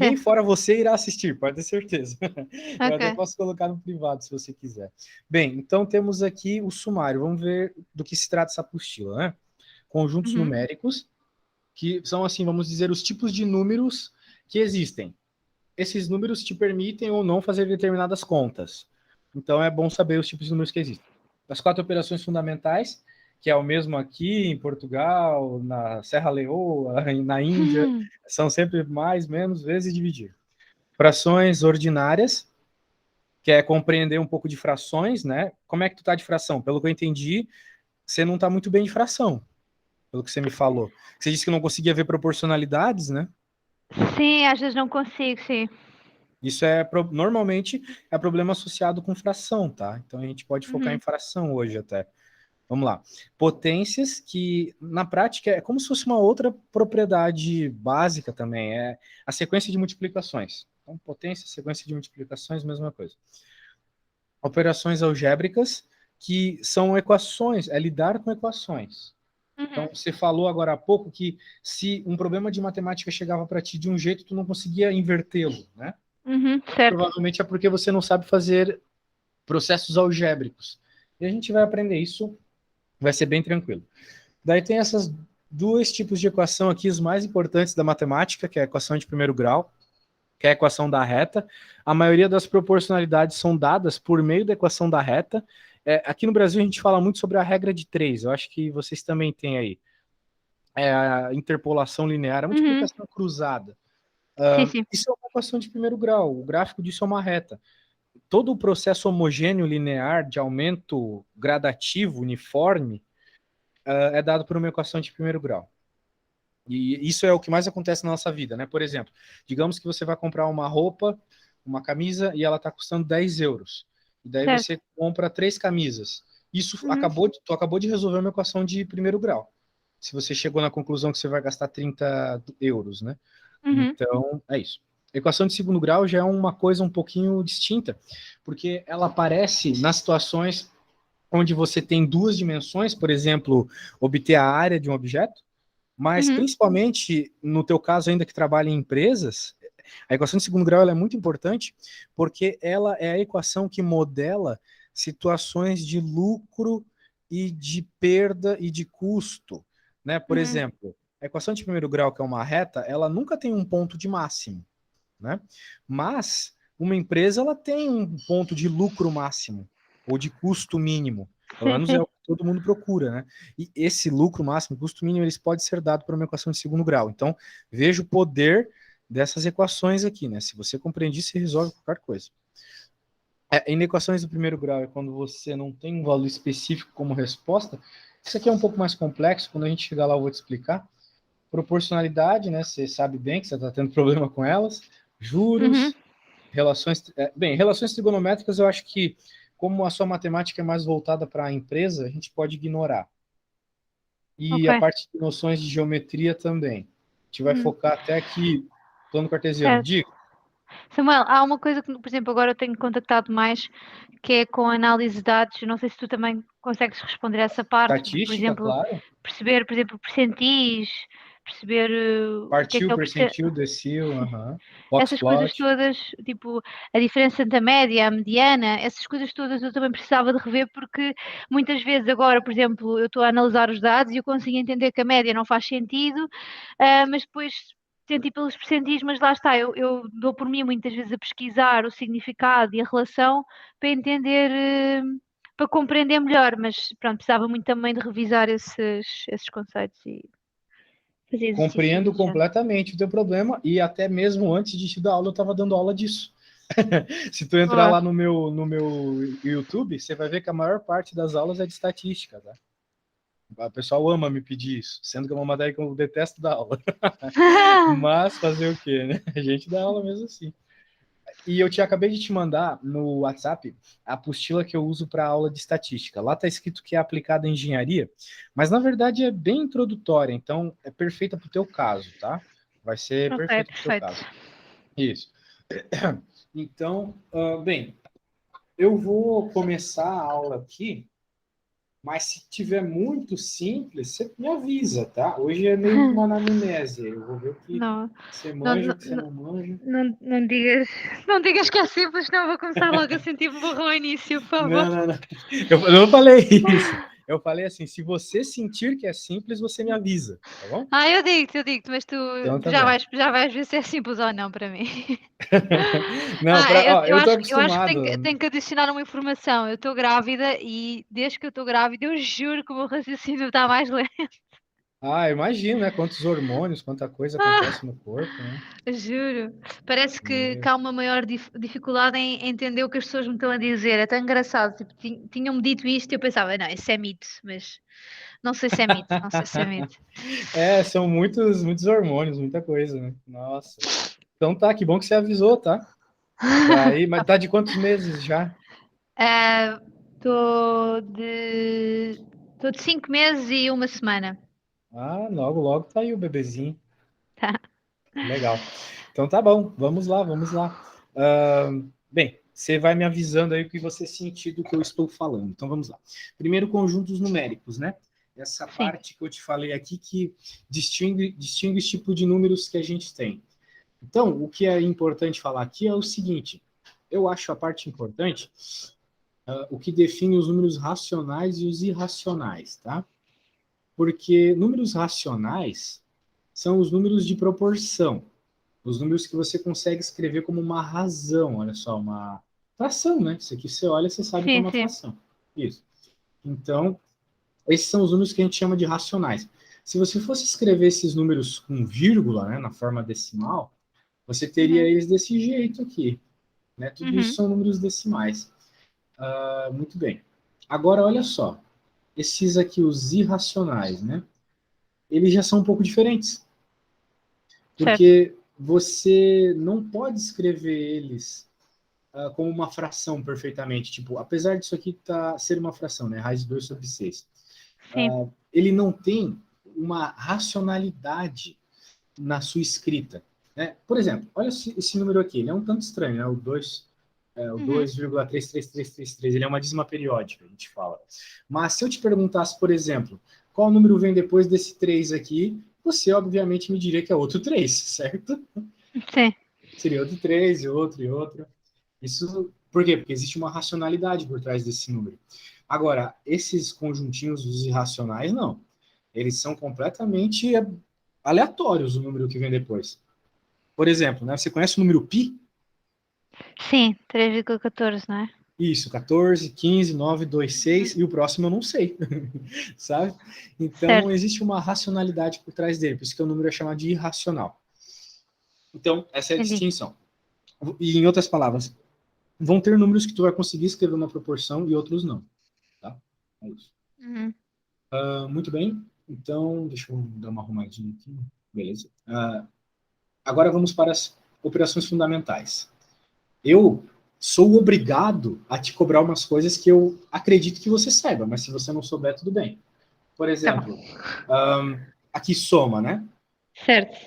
Ninguém fora você irá assistir, pode ter certeza. Eu até Ok. posso colocar no privado, se você quiser. Bem, então temos aqui o sumário. Vamos ver do que se trata essa apostila, né? Conjuntos Uhum. numéricos, que são, assim, vamos dizer, os tipos de números que existem. Esses números te permitem ou não fazer determinadas contas. Então é bom saber os tipos de números que existem. As 4 operações fundamentais, que é o mesmo aqui em Portugal, na Serra Leoa, na Índia, são sempre mais, menos, vezes dividir. Frações ordinárias, que é compreender um pouco de frações, né? Como é que tu tá de fração? Pelo que eu entendi, você não tá muito bem de fração, pelo que você me falou. Você disse que não conseguia ver proporcionalidades, né? Sim, às vezes não consigo, sim. Isso normalmente é problema associado com fração, tá? Então a gente pode focar em Uhum. fração hoje até. Vamos lá. Potências, que na prática é como se fosse uma outra propriedade básica também, é a sequência de multiplicações. Então, potência, sequência de multiplicações, mesma coisa. Operações algébricas, que são equações, é lidar com equações. Uhum. Então, você falou agora há pouco que se um problema de matemática chegava para ti de um jeito, tu não conseguia invertê-lo, né? Uhum. Certo. Provavelmente é porque você não sabe fazer processos algébricos. E a gente vai aprender isso, vai ser bem tranquilo. Daí tem essas dois tipos de equação aqui, os mais importantes da matemática, que é a equação de primeiro grau, que é a equação da reta. A maioria das proporcionalidades são dadas por meio da equação da reta. Aqui no Brasil a gente fala muito sobre a regra de 3, eu acho que vocês também têm aí. É a interpolação linear, a Uhum. multiplicação cruzada. Sim, sim. Isso é uma equação de primeiro grau, o gráfico disso é uma reta. Todo o processo homogêneo linear de aumento gradativo, uniforme, é dado por uma equação de primeiro grau. E isso é o que mais acontece na nossa vida, né? Por exemplo, digamos que você vai comprar uma roupa, uma camisa, e ela está custando 10 euros. E daí Certo. você compra 3 camisas. Isso Uhum. tu acabou de resolver uma equação de primeiro grau. Se você chegou na conclusão que você vai gastar 30 euros, né? Uhum. Então, é isso. A equação de segundo grau já é uma coisa um pouquinho distinta, porque ela aparece nas situações onde você tem duas dimensões, por exemplo, obter a área de um objeto, mas Uhum. principalmente no teu caso ainda que trabalha em empresas, a equação de segundo grau ela é muito importante porque ela é a equação que modela situações de lucro e de perda e de custo, né? Por Uhum. exemplo, a equação de primeiro grau, que é uma reta, ela nunca tem um ponto de máximo, né? Mas uma empresa ela tem um ponto de lucro máximo ou de custo mínimo. Pelo Sim, menos é sim. o que todo mundo procura, né? E esse lucro máximo, custo mínimo, eles pode ser dado por uma equação de segundo grau. Então, veja o poder dessas equações aqui, né? Se você compreender, você resolve qualquer coisa. Em equações do primeiro grau é quando você não tem um valor específico como resposta. Isso aqui é um pouco mais complexo, quando a gente chegar lá eu vou te explicar. Proporcionalidade, né? Você sabe bem que você está tendo problema com elas. Uhum. Juros, relações. Bem, relações trigonométricas eu acho que, como a sua matemática é mais voltada para a empresa, a gente pode ignorar. E Ok. a parte de noções de geometria também. A gente vai Uhum. focar até aqui, plano cartesiano. Certo. Diga, Samuel, há uma coisa que, por exemplo, agora eu tenho contactado mais, que é com análise de dados. Eu não sei se tu também consegues responder a essa parte de, por estatística, exemplo, claro. perceber, por exemplo, percentis, perceber o que Partiu, é o percent... percentil, decil, essas coisas boxplot. todas, tipo, a diferença entre a média, a mediana, essas coisas todas eu também precisava de rever porque muitas vezes agora, por exemplo, eu estou a analisar os dados e eu consigo entender que a média não faz sentido, mas depois tento ir pelos percentis, mas lá está, eu dou por mim muitas vezes a pesquisar o significado e a relação para entender, para compreender melhor, mas pronto, precisava muito também de revisar esses conceitos e fazer exercícios Compreendo desse género. completamente o teu problema e até mesmo antes de te dar aula eu estava dando aula disso. Se tu entrar Boa. lá no meu YouTube, você vai ver que a maior parte das aulas é de estatística, tá? O pessoal ama me pedir isso, sendo que é uma matéria que eu detesto dar aula. Mas fazer o quê, né? A gente dá aula mesmo assim. E eu acabei de te mandar no WhatsApp a apostila que eu uso para aula de estatística. Lá está escrito que é aplicada em engenharia, mas na verdade é bem introdutória, então é perfeita para o teu caso, tá? Vai ser Ok, perfeita para o teu perfeito. caso. Isso. Então, bem, eu vou começar a aula aqui Mas se tiver muito simples, você me avisa, tá? Hoje é meio que uma anamnese. Eu vou ver o que Não, você não, manja, o não, que você não manja. não digas, não digas que é simples, não vou começar logo a sentir-me burro ao início, por favor. Não, não, não. Eu não falei isso. Eu falei assim, se você sentir que é simples, você me avisa, tá bom? Eu digo-te, mas tu Então tá bom. já vais ver se é simples ou não para mim. Não, ó, Eu eu tô eu acho que acostumado. tenho que adicionar uma informação. Eu estou grávida e desde que eu estou grávida, eu juro que o meu raciocínio está mais lento. Ah, imagino, né? Quantos hormônios, quanta coisa acontece no corpo, né? Juro. Parece que Meu. há uma maior dificuldade em entender o que as pessoas me estão a dizer. É tão engraçado. Tipo, tinham-me dito isto e eu pensava, não, isso é mito, mas não sei se é mito, não sei se é mito. É, são muitos, muitos hormônios, muita coisa, né? Nossa. Então tá, que bom que você avisou, tá? Daí, mas tá de quantos meses já? Estou de 5 meses e uma semana. Ah, logo, logo tá aí o bebezinho. Tá. Legal. Então tá bom, vamos lá, vamos lá. Bem, você vai me avisando aí o que você sentir do que eu estou falando. Então vamos lá. Primeiro, conjuntos numéricos, né? Essa Sim, parte que eu te falei aqui que distingue os tipos de números que a gente tem. Então, o que é importante falar aqui é o seguinte: eu acho a parte importante, o que define os números racionais e os irracionais, tá? Porque números racionais são os números de proporção, os números que você consegue escrever como uma razão, olha só, uma fração, né? Isso aqui você olha, você sabe que é sim, uma sim. fração. Isso. Então, esses são os números que a gente chama de racionais. Se você fosse escrever esses números com vírgula, né, na forma decimal, você teria Uhum, eles desse jeito aqui, né? Tudo isso uhum, são números decimais. Muito bem. Agora, olha só, esses aqui, os irracionais, né? Eles já são um pouco diferentes, certo. porque você não pode escrever eles como uma fração perfeitamente. Tipo, apesar disso aqui ser uma fração, né? Raiz de 2 sobre 6. Sim. Ele não tem uma racionalidade na sua escrita. Né? Por exemplo, olha esse número aqui, ele é um tanto estranho, né? O 2, o Uhum. 2,33333, ele é uma dízima periódica, a gente fala. Mas se eu te perguntasse, por exemplo, qual número vem depois desse 3 aqui, você obviamente me diria que é outro 3, certo? Sim. Seria outro 3 e outro e outro. Isso por quê? Porque existe uma racionalidade por trás desse número. Agora, esses conjuntinhos dos irracionais, não. Eles são completamente aleatórios, o número que vem depois. Por exemplo, né, você conhece o número π? Sim, 3,14, não é? Isso, 14, 15, 9, 2, 6, e o próximo eu não sei, sabe? Então, Certo. existe uma racionalidade por trás dele, por isso que o número é chamado de irracional. Então, essa é a Entendi. distinção. E, em outras palavras, vão ter números que tu vai conseguir escrever uma proporção e outros não, tá? É isso. Uhum. Muito bem, então, deixa eu dar uma arrumadinha aqui. Beleza. Agora vamos para as operações fundamentais. Eu sou obrigado a te cobrar umas coisas que eu acredito que você saiba, mas se você não souber, tudo bem. Por Tá bom. exemplo, aqui soma, né? Certo.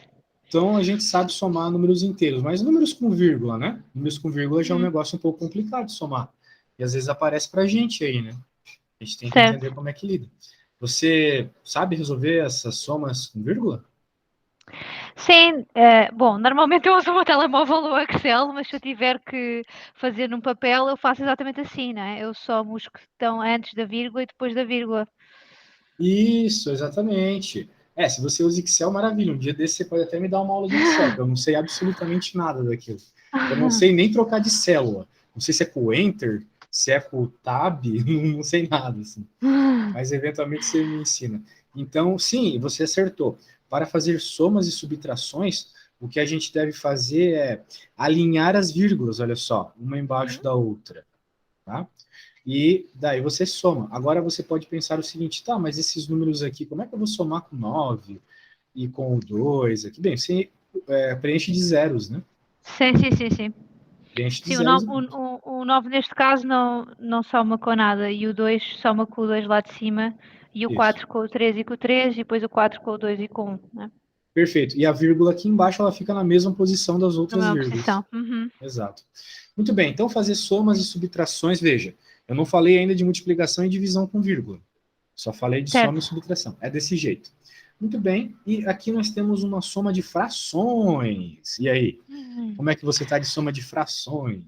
Então a gente sabe somar números inteiros, mas números com vírgula, né? Números com vírgula já é um Uhum. negócio um pouco complicado de somar. E às vezes aparece pra gente aí, né? A gente tem que Certo. entender como é que lida. Você sabe resolver essas somas com vírgula? Sim, bom, normalmente eu uso o meu telemóvel ou o Excel, mas se eu tiver que fazer num papel, eu faço exatamente assim, não é? Eu somo os que estão antes da vírgula e depois da vírgula. Isso, exatamente. Se você usa Excel, maravilha. Um dia desse você pode até me dar uma aula de Excel, que eu não sei absolutamente nada daquilo. Eu não sei nem trocar de célula. Não sei se é com o Enter, se é com o Tab, não sei nada, assim. Mas eventualmente você me ensina. Então, sim, você acertou. Para fazer somas e subtrações, o que a gente deve fazer é alinhar as vírgulas, olha só, uma embaixo Uhum. da outra, tá? E daí você soma. Agora você pode pensar o seguinte, tá, mas esses números aqui, como é que eu vou somar com 9 e com o 2 aqui? Bem, você preenche de zeros, né? Sim, sim, sim, sim. Preenche de Sim, zeros. o 9 neste caso não soma com nada, e o 2 soma com o 2 lá de cima, e o Isso. 4 com o 3 e com o 3, e depois o 4 com o 2 e com o 1, né? Perfeito. E a vírgula aqui embaixo, ela fica na mesma posição das Na outras mesma vírgulas. posição. Uhum. Exato. Muito bem, então fazer somas e subtrações, veja, eu não falei ainda de multiplicação e divisão com vírgula. Só falei de Certo. soma e subtração. É desse jeito. Muito bem. E aqui nós temos uma soma de frações. E aí? Como é que você está de soma de frações?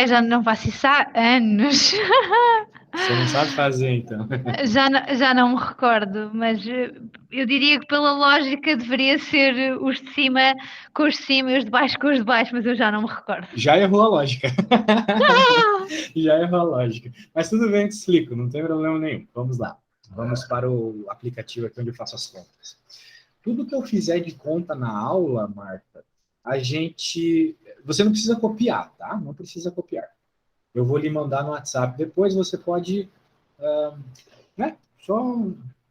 Eu já não faço isso há anos. Você não sabe fazer, então. Já não me recordo, mas eu diria que pela lógica deveria ser os de cima com os de cima e os de baixo com os de baixo, mas eu já não me recordo. Já errou a lógica. Já errou a lógica. Mas tudo bem, eu te explico, não tem problema nenhum. Vamos lá. Vamos para o aplicativo aqui onde eu faço as contas. Tudo que eu fizer de conta na aula, Marta, a gente. Você não precisa copiar, tá? Não precisa copiar. Eu vou lhe mandar no WhatsApp. Depois você pode, né? Só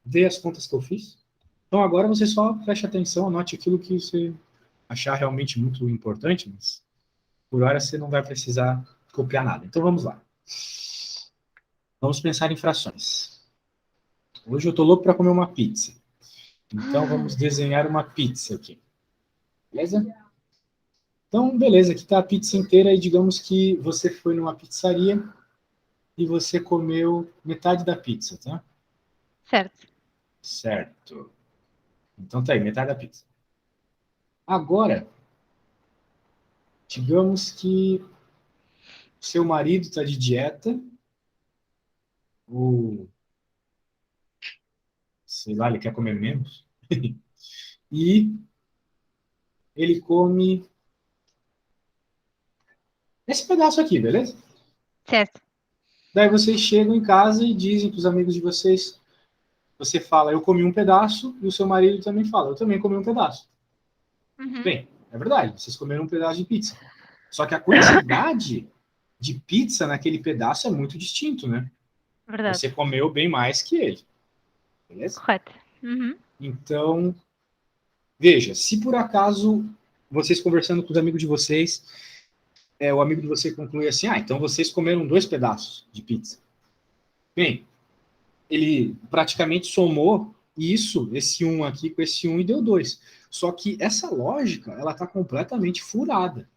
ver as contas que eu fiz. Então agora você só preste atenção, anote aquilo que você achar realmente muito importante, mas por hora você não vai precisar copiar nada. Então vamos lá. Vamos pensar em frações. Hoje eu tô louco para comer uma pizza. Então vamos desenhar uma pizza aqui. Beleza? Então, beleza, aqui está a pizza inteira e digamos que você foi numa pizzaria e você comeu metade da pizza, tá? Certo. Certo. Então tá aí, metade da pizza. Agora, digamos que seu marido está de dieta, ou sei lá, ele quer comer menos, e ele come esse pedaço aqui, beleza? Certo. Daí vocês chegam em casa e dizem para os amigos de vocês, você fala, eu comi um pedaço, e o seu marido também fala, eu também comi um pedaço. Uhum. Bem, é verdade, vocês comeram um pedaço de pizza. Só que a quantidade de pizza naquele pedaço é muito distinto, né? Verdade. Você comeu bem mais que ele. Beleza? Correto. Uhum. Então, veja, se por acaso vocês conversando com os amigos de vocês, o amigo de você conclui assim, então vocês comeram 2 pedaços de pizza. Bem, ele praticamente somou isso, esse 1 aqui com esse 1 e deu 2. Só que essa lógica, ela está completamente furada.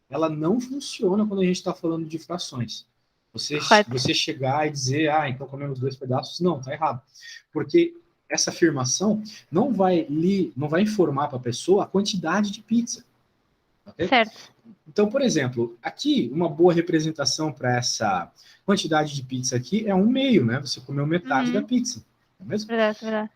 Ela não funciona quando a gente está falando de frações. Você chegar e dizer, então comemos 2 pedaços, não, tá errado. Porque essa afirmação não vai informar para a pessoa a quantidade de pizza. Okay? Certo. Então, por exemplo, aqui uma boa representação para essa quantidade de pizza aqui é 1/2, né? Você comeu metade da pizza, não é mesmo? Verdade, verdade.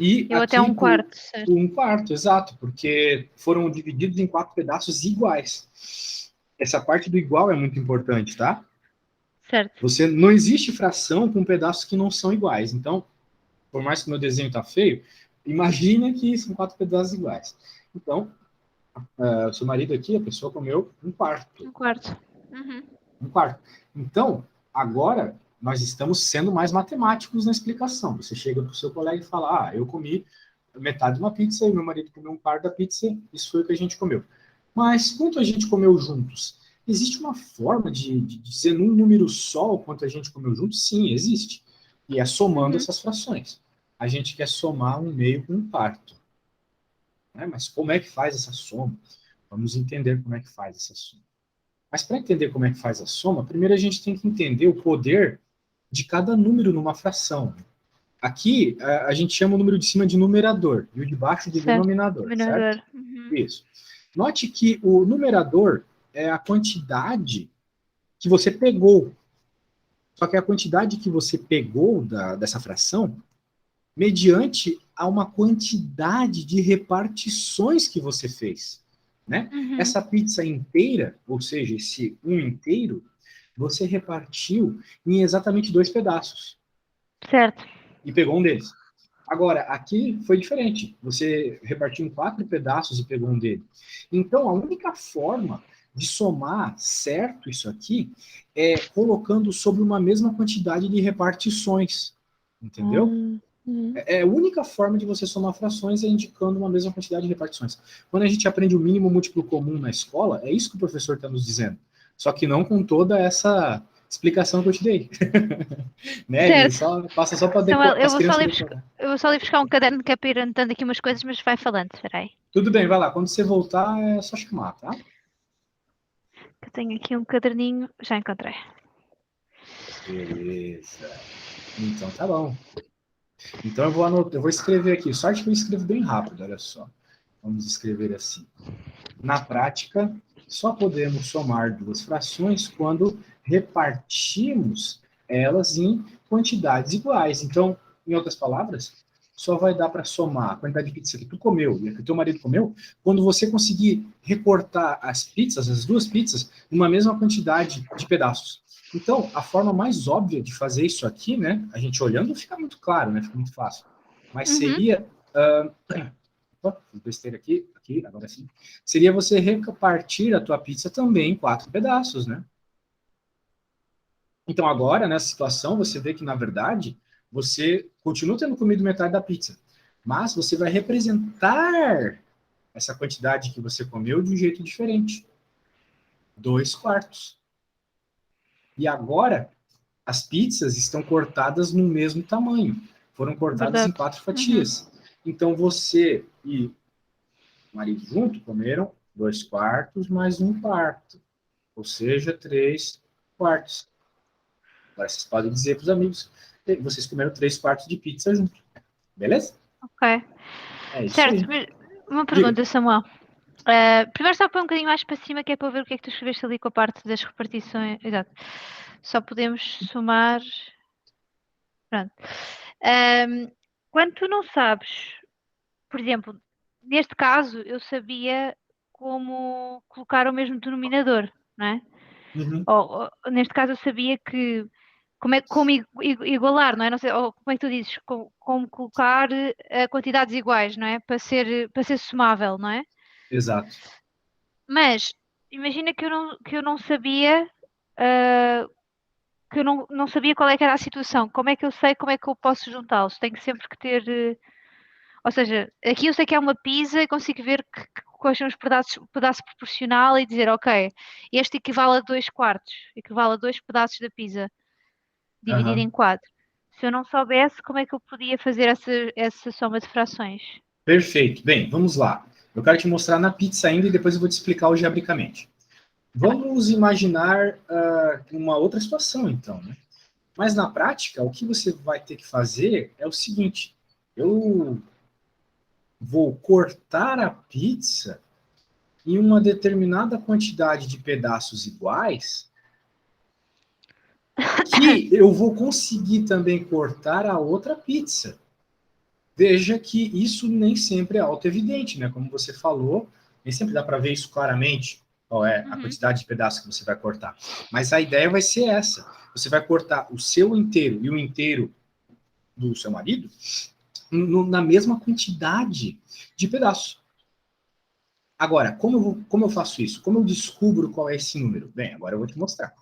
E Eu aqui até 1/4, certo. 1/4, exato, porque foram divididos em 4 pedaços iguais. Essa parte do igual é muito importante, tá? Certo. Não existe fração com pedaços que não são iguais. Então, por mais que o meu desenho tá feio, imagina que são 4 pedaços iguais. Então, o seu marido aqui, a pessoa comeu 1/4. 1/4. Uhum. 1/4. Então, agora nós estamos sendo mais matemáticos na explicação. Você chega para o seu colega e fala, eu comi metade de uma pizza e meu marido comeu 1/4 da pizza, isso foi o que a gente comeu. Mas quanto a gente comeu juntos? Existe uma forma de dizer num número só o quanto a gente comeu juntos? Sim, existe. E é somando essas frações. A gente quer somar 1/2 com 1/4. Né? Mas como é que faz essa soma? Vamos entender como é que faz essa soma. Mas para entender como é que faz a soma, primeiro a gente tem que entender o poder de cada número numa fração. Aqui, a gente chama o número de cima de numerador e o de baixo de denominador, certo? Uhum. Isso. Note que o numerador é a quantidade que você pegou. Só que a quantidade que você pegou dessa fração, mediante a uma quantidade de repartições que você fez. Né? Uhum. Essa pizza inteira, ou seja, esse 1 inteiro, você repartiu em exatamente 2 pedaços. Certo. E pegou um deles. Agora, aqui foi diferente. Você repartiu em 4 pedaços e pegou um dele. Então, a única forma de somar certo isso aqui é colocando sobre uma mesma quantidade de repartições. Entendeu? A única forma de você somar frações é indicando uma mesma quantidade de repartições. Quando a gente aprende o mínimo múltiplo comum na escola, é isso que o professor está nos dizendo. Só que não com toda essa explicação que eu te dei. Né? Ele passa só para decorar. Eu vou só ali buscar um caderno que é para ir anotando aqui umas coisas, mas vai falando, espera aí. Tudo bem, vai lá. Quando você voltar, é só chamar, tá? Eu tenho aqui um caderninho, já encontrei. Beleza. Então tá bom. Então eu vou escrever aqui. Sorte que eu escrevo bem rápido, olha só. Vamos escrever assim. Na prática, só podemos somar duas frações quando repartimos elas em quantidades iguais. Então, em outras palavras, só vai dar para somar a quantidade de pizza que tu comeu e a que teu marido comeu quando você conseguir recortar as pizzas, as duas pizzas, numa mesma quantidade de pedaços. Então, a forma mais óbvia de fazer isso aqui, né? A gente olhando fica muito claro, né? Fica muito fácil. Mas seria besteira aqui, agora sim. Seria você repartir a tua pizza também em 4 pedaços, né? Então agora, nessa situação, você vê que, na verdade, você continua tendo comido metade da pizza, mas você vai representar essa quantidade que você comeu de um jeito diferente. 2/4. E agora, as pizzas estão cortadas no mesmo tamanho. Foram cortadas em Verdade. 4 fatias. Então você e o marido junto comeram 2/4 mais 1/4, ou seja, 3/4. Agora vocês podem dizer para os amigos que vocês comeram 3/4 de pizza junto. Beleza? Ok. É isso Certo, aí. mas uma Diga. pergunta, Samuel. Primeiro só põe um bocadinho mais para cima, que é para ver o que é que tu escreveste ali com a parte das repartições. Exato. Só podemos somar. Pronto. Quando tu não sabes, por exemplo, neste caso, eu sabia como colocar o mesmo denominador, não é? Uhum. Neste caso, eu sabia que como igualar, não é? Não sei, ou como é que tu dizes? Como colocar quantidades iguais, não é? Para ser somável, não é? Exato. Mas imagina que eu não sabia, ah, que eu não sabia qual é que era a situação. Como é que eu sei como é que eu posso juntá-los? Tenho sempre que ter. Ou seja, aqui eu sei que é uma pizza e consigo ver quais são os pedaços, o pedaço proporcional e dizer, ok, este equivale a 2/4, equivale a 2 pedaços da pizza, dividido Uhum. em 4. Se eu não soubesse, como é que eu podia fazer essa soma de frações? Perfeito. Bem, vamos lá. Eu quero te mostrar na pizza ainda e depois eu vou te explicar algebricamente. Tá bem. Vamos imaginar uma outra situação, então, né? Mas na prática, o que você vai ter que fazer é o seguinte: eu vou cortar a pizza em uma determinada quantidade de pedaços iguais, que eu vou conseguir também cortar a outra pizza. Veja que isso nem sempre é auto-evidente, né? Como você falou, nem sempre dá para ver isso claramente, qual é a Uhum. quantidade de pedaços que você vai cortar. Mas a ideia vai ser essa: você vai cortar o seu inteiro e o inteiro do seu marido na mesma quantidade de pedaços. Agora, como eu faço isso? Como eu descubro qual é esse número? Bem, agora eu vou te mostrar.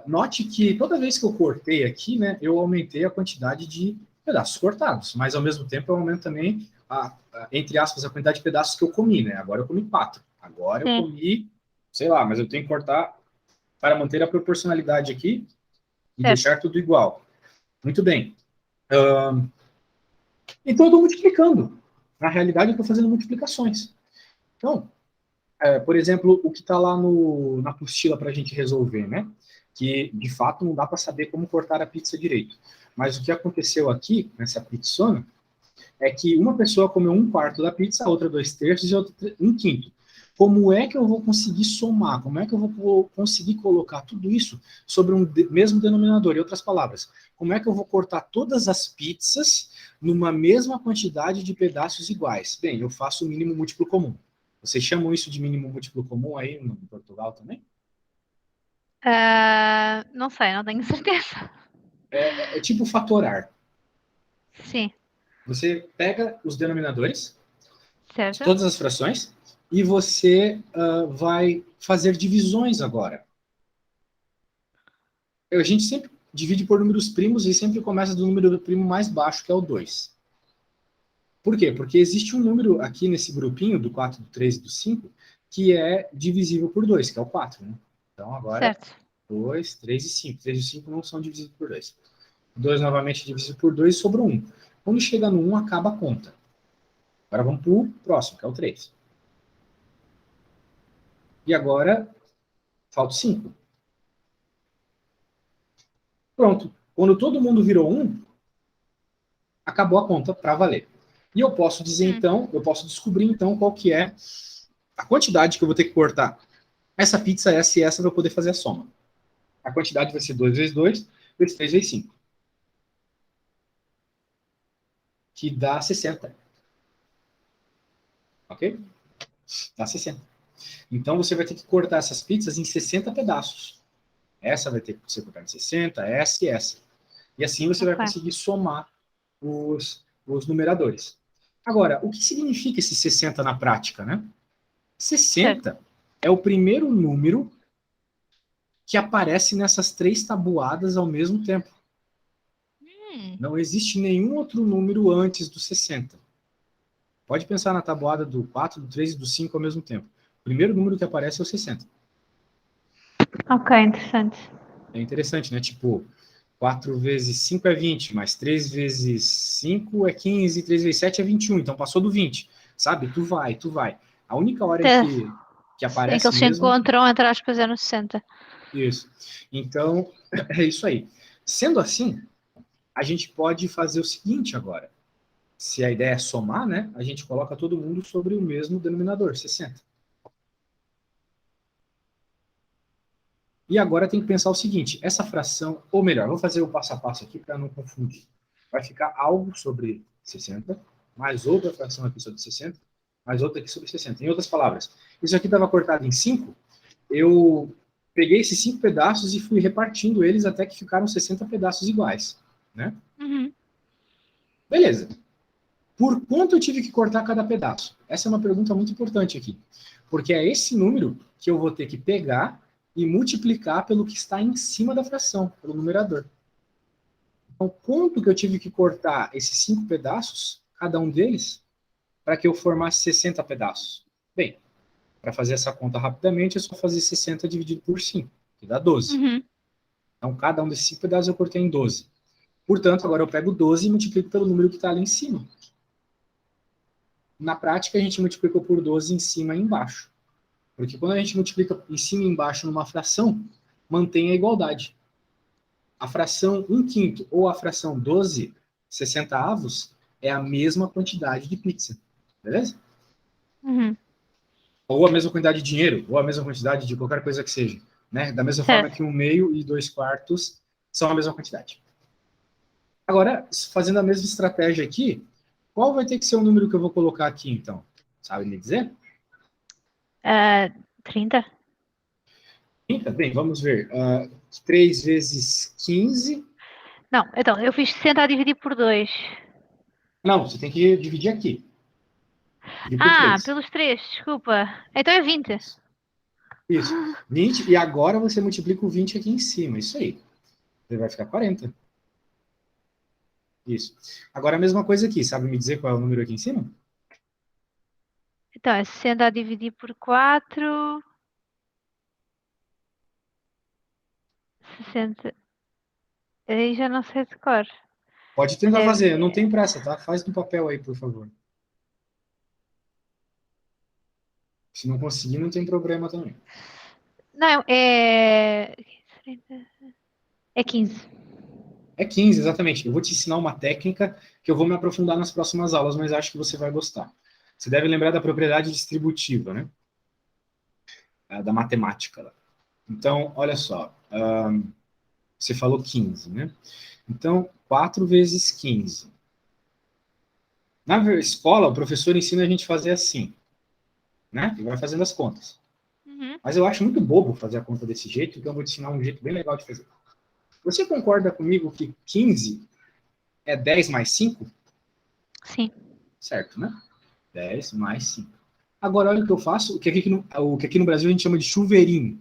Note que toda vez que eu cortei aqui, né, eu aumentei a quantidade de pedaços cortados, mas ao mesmo tempo eu aumento também, entre aspas, a quantidade de pedaços que eu comi, né? Agora eu comi 4. Agora eu Sim, comi, sei lá, mas eu tenho que cortar para manter a proporcionalidade aqui e certo. deixar tudo igual. Muito bem. Então eu estou multiplicando. Na realidade, eu estou fazendo multiplicações. Então, por exemplo, o que está lá na apostila para a gente resolver, né? Que de fato não dá para saber como cortar a pizza direito. Mas o que aconteceu aqui, nessa pizzona, é que uma pessoa comeu 1/4 da pizza, a outra 2/3 e a outra 1/5. Como é que eu vou conseguir somar? Como é que eu vou conseguir colocar tudo isso sobre um mesmo denominador? Em outras palavras, como é que eu vou cortar todas as pizzas numa mesma quantidade de pedaços iguais? Bem, eu faço o mínimo múltiplo comum. Vocês chamam isso de mínimo múltiplo comum aí em Portugal também? Não sei, não tenho certeza. É tipo fatorar. Sim, Você pega os denominadores de certo? todas as frações e você vai fazer divisões agora. A gente sempre divide por números primos e sempre começa do número primo mais baixo, que é o 2. Por quê? Porque existe um número aqui nesse grupinho do 4, do 3 e do 5 que é divisível por 2, que é o 4. Né? Então agora Certo. 2, 3 e 5. 3 e 5 não são divisíveis por 2. 2 novamente dividido por 2 e sobrou 1. Quando chega no 1, acaba a conta. Agora vamos para o próximo, que é o 3. E agora falta o 5. Pronto. Quando todo mundo virou 1, acabou a conta para valer. E eu posso dizer, então, eu posso descobrir, então, qual que é a quantidade que eu vou ter que cortar essa pizza, essa e essa, para poder fazer a soma. A quantidade vai ser 2 vezes 2, vezes 3 vezes 5. Que dá 60. Ok? Dá 60. Então, você vai ter que cortar essas pizzas em 60 pedaços. Essa vai ter que ser cortada em 60, essa e essa. E assim você vai conseguir somar os numeradores. Agora, o que significa esse 60 na prática, né? 60 é o primeiro número que aparece nessas 3 tabuadas ao mesmo tempo. Não existe nenhum outro número antes do 60. Pode pensar na tabuada do 4, do 3 e do 5 ao mesmo tempo. O primeiro número que aparece é o 60. Ok, interessante. É interessante, né? Tipo, 4 vezes 5 é 20, mais 3 vezes 5 é 15, 3 vezes 7 é 21. Então passou do 20, sabe? Tu vai. A única hora que Em que aparece eles se mesmo... encontram, entre aspas, é no 60. Isso. Então, é isso aí. Sendo assim, a gente pode fazer o seguinte agora. Se a ideia é somar, né? A gente coloca todo mundo sobre o mesmo denominador, 60. E agora tem que pensar o seguinte, essa fração, ou melhor, vou fazer o passo a passo aqui para não confundir. Vai ficar algo sobre 60, mais outra fração aqui sobre 60, mais outra aqui sobre 60. Em outras palavras, isso aqui estava cortado em 5, eu peguei esses 5 pedaços e fui repartindo eles até que ficaram 60 pedaços iguais, né? Beleza. Por quanto eu tive que cortar cada pedaço? Essa é uma pergunta muito importante aqui, porque é esse número que eu vou ter que pegar e multiplicar pelo que está em cima da fração, pelo numerador. Então, quanto que eu tive que cortar esses 5 pedaços, cada um deles, para que eu formasse 60 pedaços? Bem, para fazer essa conta rapidamente, é só fazer 60 dividido por 5, que dá 12. Então, cada um desses 5 pedaços eu cortei em 12. Portanto, agora eu pego 12 e multiplico pelo número que está ali em cima. Na prática, a gente multiplicou por 12 em cima e embaixo. Porque quando a gente multiplica em cima e embaixo numa fração, mantém a igualdade. A fração 1/5 ou a fração 12 60avos é a mesma quantidade de pizza. Beleza? Ou a mesma quantidade de dinheiro, ou a mesma quantidade de qualquer coisa que seja. Né? Da mesma forma que 1/2 e 2/4 são a mesma quantidade. Agora, fazendo a mesma estratégia aqui, qual vai ter que ser o número que eu vou colocar aqui, então? Sabe me dizer? 30? 30? Bem, vamos ver. 3 vezes 15. Não, então, eu fiz 60 a dividir por 2. Não, você tem que dividir aqui. Dividir por 3. Pelos 3, desculpa. Então é 20. Isso. 20, e agora você multiplica o 20 aqui em cima. Isso aí. Você vai ficar 40. Isso. Agora a mesma coisa aqui. Sabe me dizer qual é o número aqui em cima? Então é 60 a dividir por 4. 60. Aí já não sei de cor. Pode tentar fazer. Não tem pressa, tá? Faz no papel aí, por favor. Se não conseguir, não tem problema também. Não, é 15. É 15, exatamente. Eu vou te ensinar uma técnica que eu vou me aprofundar nas próximas aulas, mas acho que você vai gostar. Você deve lembrar da propriedade distributiva, né? Da matemática. Então, olha só. Você falou 15, né? Então, 4 vezes 15. Na escola, o professor ensina a gente a fazer assim, né? E vai fazendo as contas. Mas eu acho muito bobo fazer a conta desse jeito, então eu vou te ensinar um jeito bem legal de fazer. Você concorda comigo que 15 é 10 mais 5? Sim. Certo, né? 10 mais 5. Agora, olha o que eu faço, o que aqui no Brasil a gente chama de chuveirinho.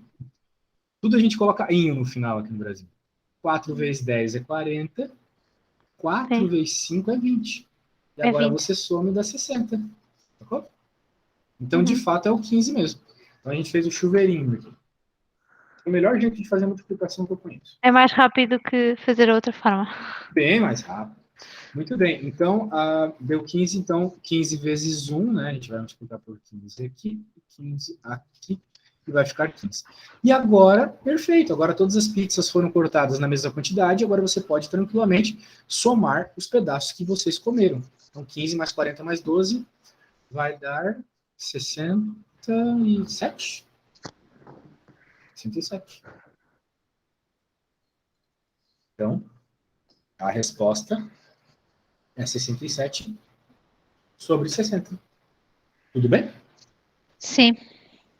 Tudo a gente coloca inho no final aqui no Brasil. 4 vezes 10 é 40. 4 vezes 5 é 20. E agora 20. você soma e dá 60. Sacou? Então, de fato, é o 15 mesmo. Então, a gente fez o chuveirinho aqui. O melhor jeito de fazer a multiplicação que eu conheço. É mais rápido que fazer a outra forma. Bem mais rápido. Muito bem. Então, deu 15. Então, 15 vezes 1, né? A gente vai multiplicar por 15 aqui, 15 aqui. e vai ficar 15. E agora, perfeito, agora todas as pizzas foram cortadas na mesma quantidade, agora você pode tranquilamente somar os pedaços que vocês comeram. Então, 15 mais 40 mais 12 vai dar 67. 67. Então, a resposta é 67 sobre 60. Tudo bem? Sim,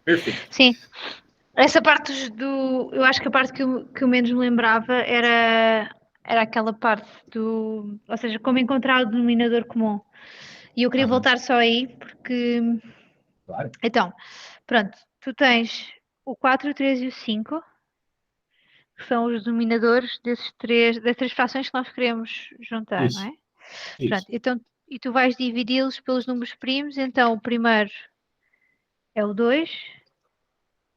Perfeito. sim. Essa parte do. Eu acho que a parte que eu menos me lembrava era aquela parte do. Ou seja, como encontrar o denominador comum. E eu queria Aham. voltar só aí, porque. Claro. Então, pronto, tu tens o 4, o 3 e o 5, que são os denominadores das três frações que nós queremos juntar, não Isso. é? Pronto, Isso. então, e tu vais dividi-los pelos números primos, então o primeiro é o 2,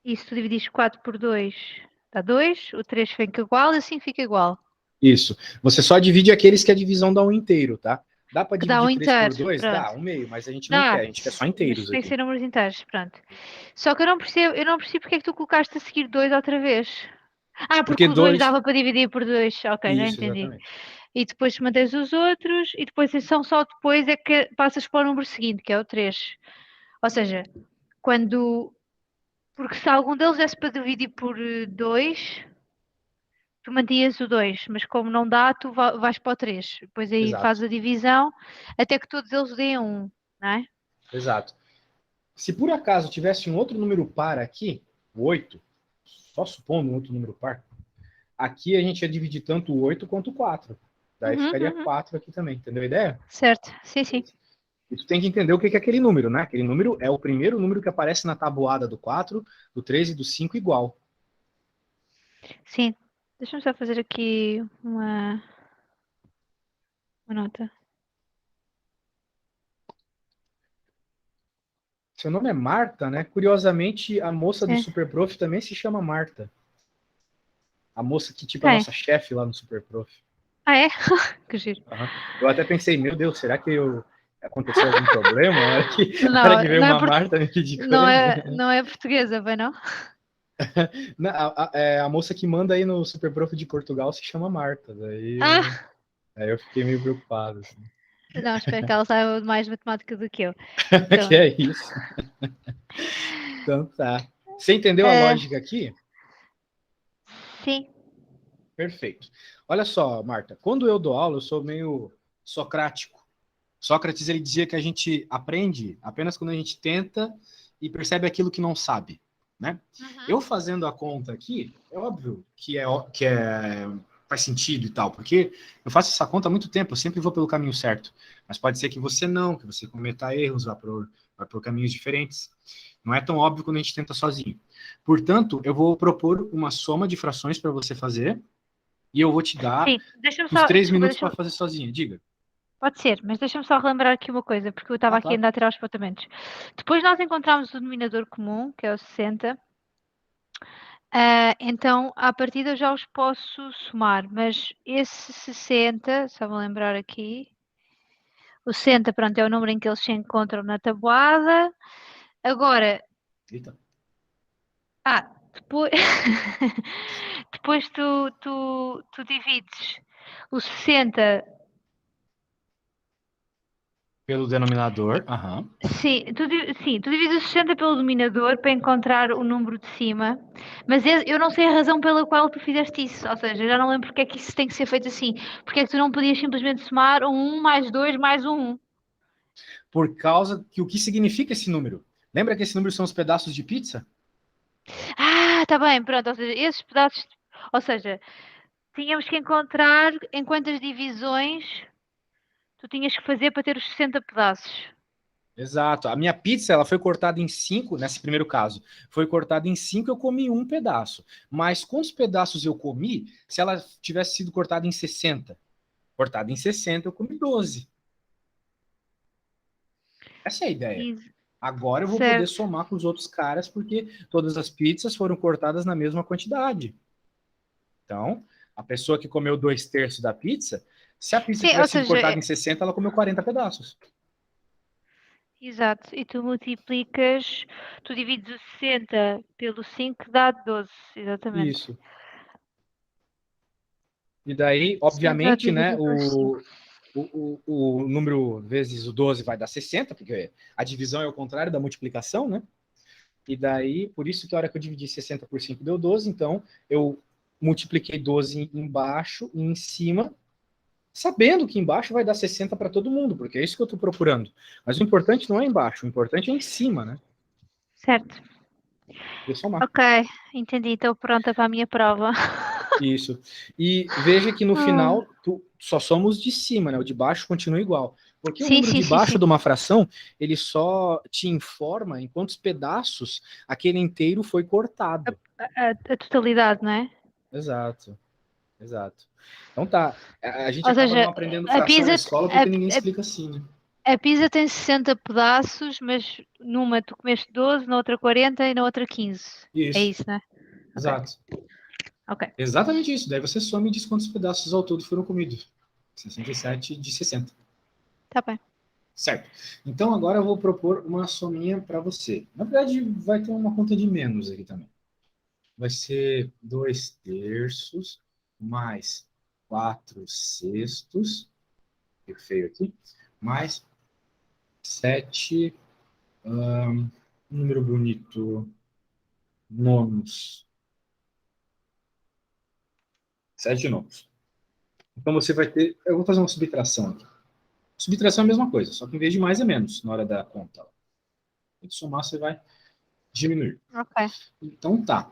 e se tu dividires 4 por 2 dá 2, o 3 fica igual e assim fica igual. Isso. Você só divide aqueles que a divisão dá um inteiro, tá? Dá para Que dá um dividir 3 por inteiro, 2? Dá, pronto. um meio, mas a gente não quer, Dá, a gente quer só mas inteiros tem que aqui. ser números inteiros, pronto. Só que eu não percebo porque é que tu colocaste a seguir 2 outra vez. Ah, Porque porque o 2 2. dava para dividir por 2. Ok, já Isso, entendi. exatamente. E depois mantens os outros, e depois são só depois é que passas para o número seguinte, que é o 3. Ou seja, quando. Porque se algum deles desse para dividir por 2, tu mantias o 2, mas como não dá, tu vais para o 3. Depois aí Exato. fazes a divisão até que todos eles deem 1, não é? Exato. Se por acaso tivesse um outro número par aqui, o 8, só supondo um outro número par, aqui a gente ia dividir tanto o 8 quanto o 4. Daí Uhum, ficaria uhum. 4 aqui também, entendeu a ideia? Certo, sim, sim. E tu tem que entender o que é aquele número, né? Aquele número é o primeiro número que aparece na tabuada do 4, do 3 e do 5 igual. Sim. Deixa-me só fazer aqui uma nota. Seu nome é Marta, né? Curiosamente, a moça do Sim. Super Prof também se chama Marta. A moça que, tipo, é a Quem? nossa chefe lá no Super Prof. Ah, é? Que giro. Uhum. Eu até pensei, meu Deus, será que aconteceu algum problema? A hora Não, que veio não é, uma Marta me pedir não coisa. é, não é portuguesa, bem não? A moça que manda aí no Super Prof de Portugal se chama Marta. Ah, Aí eu fiquei meio preocupado. Assim. não, espero que ela saiba mais matemática do que eu. Que Então, é isso? Então tá. Você entendeu a eh, lógica aqui? sim. Perfeito. Olha só, Marta, quando eu dou aula, eu sou meio socrático. Sócrates ele dizia que a gente aprende apenas quando a gente tenta e percebe aquilo que não sabe, né? Uhum. Eu fazendo a conta aqui, é óbvio que faz sentido e tal, porque eu faço essa conta há muito tempo, eu sempre vou pelo caminho certo. Mas pode ser que você não, que você cometa erros, vá por caminhos diferentes. Não é tão óbvio quando a gente tenta sozinho. Portanto, eu vou propor uma soma de frações para você fazer e eu vou te dar Sim, deixa-me os só, 3 desculpa, minutos para fazer sozinha. Diga. pode ser, mas deixa-me só relembrar aqui uma coisa, porque eu estava Ah, aqui claro. ainda a tirar os apontamentos. Depois nós encontramos o denominador comum, que é o 60. Então, à partida eu já os posso somar, mas esse 60, só vou lembrar aqui, o 60, pronto, é o número em que eles se encontram na tabuada. Agora, Eita. depois, depois tu divides o 60. Pelo denominador, aham. Sim, tu divides o 60 pelo dominador para encontrar o número de cima, mas eu não sei a razão pela qual tu fizeste isso, ou seja, eu já não lembro porque é que isso tem que ser feito assim, porque é que tu não podias simplesmente somar um 1 mais 2 mais um 1. Por causa que o que significa esse número? Lembra que esse número são os pedaços de pizza? Tá bem, pronto, ou seja, esses pedaços, ou seja, tínhamos que encontrar em quantas divisões tu tinhas que fazer para ter os 60 pedaços. Exato. A minha pizza ela foi cortada em 5, nesse primeiro caso. Foi cortada em 5, eu comi um pedaço. Mas quantos pedaços eu comi se ela tivesse sido cortada em 60? Cortada em 60, eu comi 12. Essa é a ideia. E- Agora eu vou poder Certo. somar com os outros caras, porque todas as pizzas foram cortadas na mesma quantidade. Então, a pessoa que comeu 2/3 da pizza, se a pizza Sim, ou tivesse sido seja, cortada em 60, ela comeu 40 pedaços. Exato. E tu divides o 60 pelo 5 dá 12, exatamente. Isso. E daí, 60 obviamente, né, dividido por 5. o número vezes o 12 vai dar 60, porque a divisão é o contrário da multiplicação, né? E daí, por isso que a hora que eu dividi 60 por 5 deu 12, então eu multipliquei 12 embaixo e em cima, sabendo que embaixo vai dar 60 para todo mundo, porque é isso que eu estou procurando. Mas o importante não é embaixo, o importante é em cima, né? Certo. Eu somar. Ok, entendi. Estou pronta para a minha prova. Isso. E veja que no Ah, final só somos de cima, né? O de baixo continua igual. Porque o sim, número sim, de sim, baixo sim. de uma fração, ele só te informa em quantos pedaços aquele inteiro foi cortado. A totalidade, não é? Exato, exato. Então tá. A gente Ou acaba não seja, aprendendo a fração na pizza, escola a, porque ninguém a, explica assim, né? a pizza tem 60 pedaços, mas numa tu comeste 12, na outra 40 e na outra 15. É Isso, isso, não é? Ok, exato. ok. Exatamente isso. Daí você soma e diz quantos pedaços ao todo foram comidos. 67 de 60. Tá bem. Certo. Então agora eu vou propor uma sominha para você. Na verdade, vai ter uma conta de menos aqui também. Vai ser 2 terços mais 4 sextos, que feio aqui, mais 7, número bonito, nonos. 7 nonos. Então você vai ter. Eu vou fazer uma subtração aqui. Subtração é a mesma coisa, só que em vez de mais é menos na hora da conta. Tem que somar, você vai diminuir. Ok. Então tá.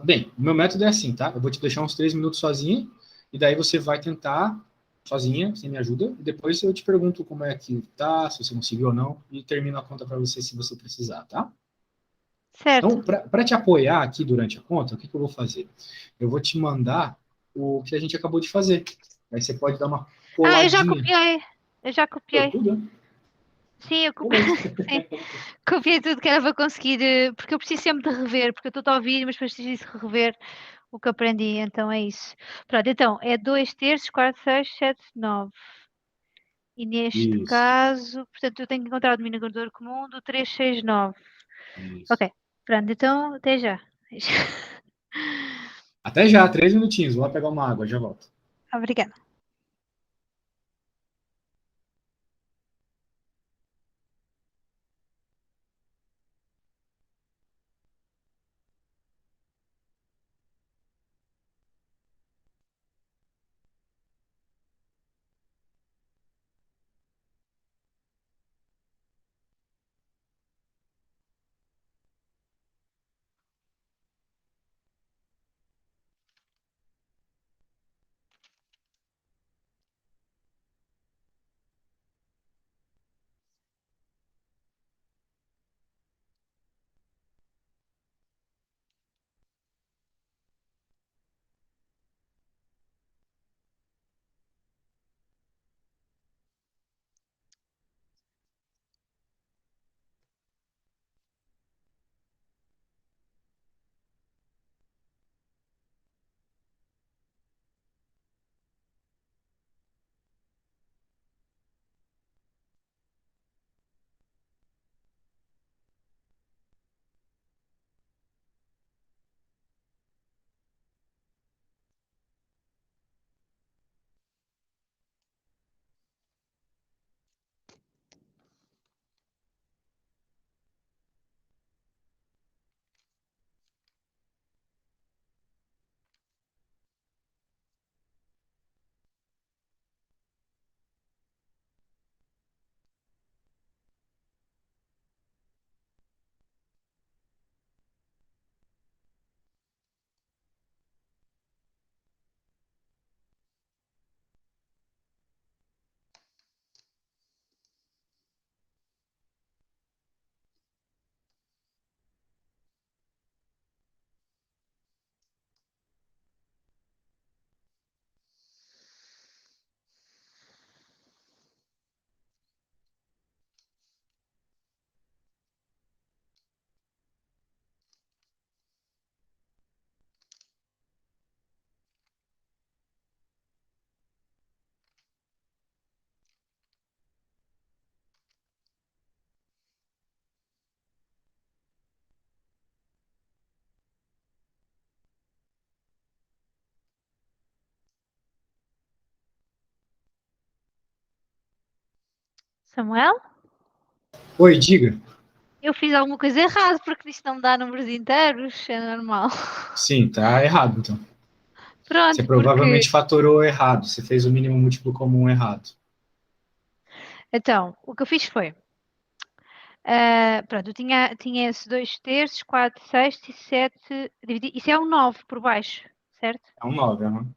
Bem, o meu método é assim, tá? Eu vou te deixar uns 3 minutos sozinho, e daí você vai tentar sozinha, sem minha ajuda, e depois eu te pergunto como é que tá, se você conseguiu ou não, e termino a conta para você se você precisar, tá? Certo. Então, para te apoiar aqui durante a conta, o que, que eu vou fazer? Eu vou te mandar o que a gente acabou de fazer. Aí você pode dar uma Ah, eu já coladinha. copiei. Eu já Deu copiei. tudo, né? Sim, eu copiei. Beleza. Sim, copiei tudo que era para conseguir. Porque eu preciso sempre de rever, porque eu estou a ouvir, mas depois preciso de rever o que aprendi. Então é isso. Pronto, então é 2 terços, 4, 6, 7, 9. E neste Isso, caso, portanto, eu tenho que encontrar o denominador comum do 369. isso. Ok, pronto, então até já. Até já, 3 minutinhos. Vou lá pegar uma água, já volto. Obrigada. Samuel? Oi, diga. Eu fiz alguma coisa errada porque isto não me dá números inteiros, é normal. Sim, tá errado, então. Você Pronto, porque. provavelmente fatorou errado. Você fez o mínimo múltiplo comum errado. Então, o que eu fiz foi. Pronto, eu tinha esses 2 terços, 4 sextos e 7. Isso é um 9 por baixo, certo? É um 9, aham.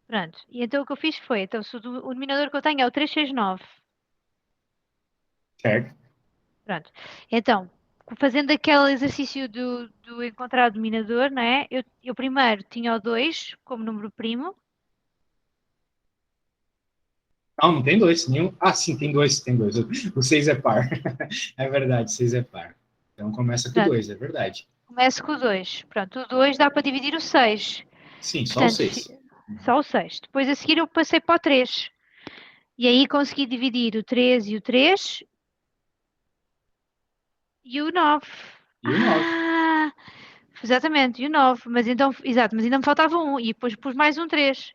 Pronto. E então o que eu fiz foi. Então, se o denominador que eu tenho é o 369. Certo. Pronto. Então, fazendo aquele exercício do encontrar o dominador, não é? Eu primeiro tinha o 2 como número primo. Não, não tem dois. Nenhum. Ah, sim, tem dois, tem dois. O 6 é par. É verdade, 6 é par. Então começa com Pronto. 2, é verdade. Começo com o 2. Pronto, o 2 dá para dividir o 6. Sim, só o Portanto, 6. só o 6. Depois a seguir eu passei para o 3. E aí consegui dividir o 3 e o 3 e o 9. E o 9. Exatamente, e o 9. Mas então, exato, mas ainda me faltava um. E depois pus mais um 3.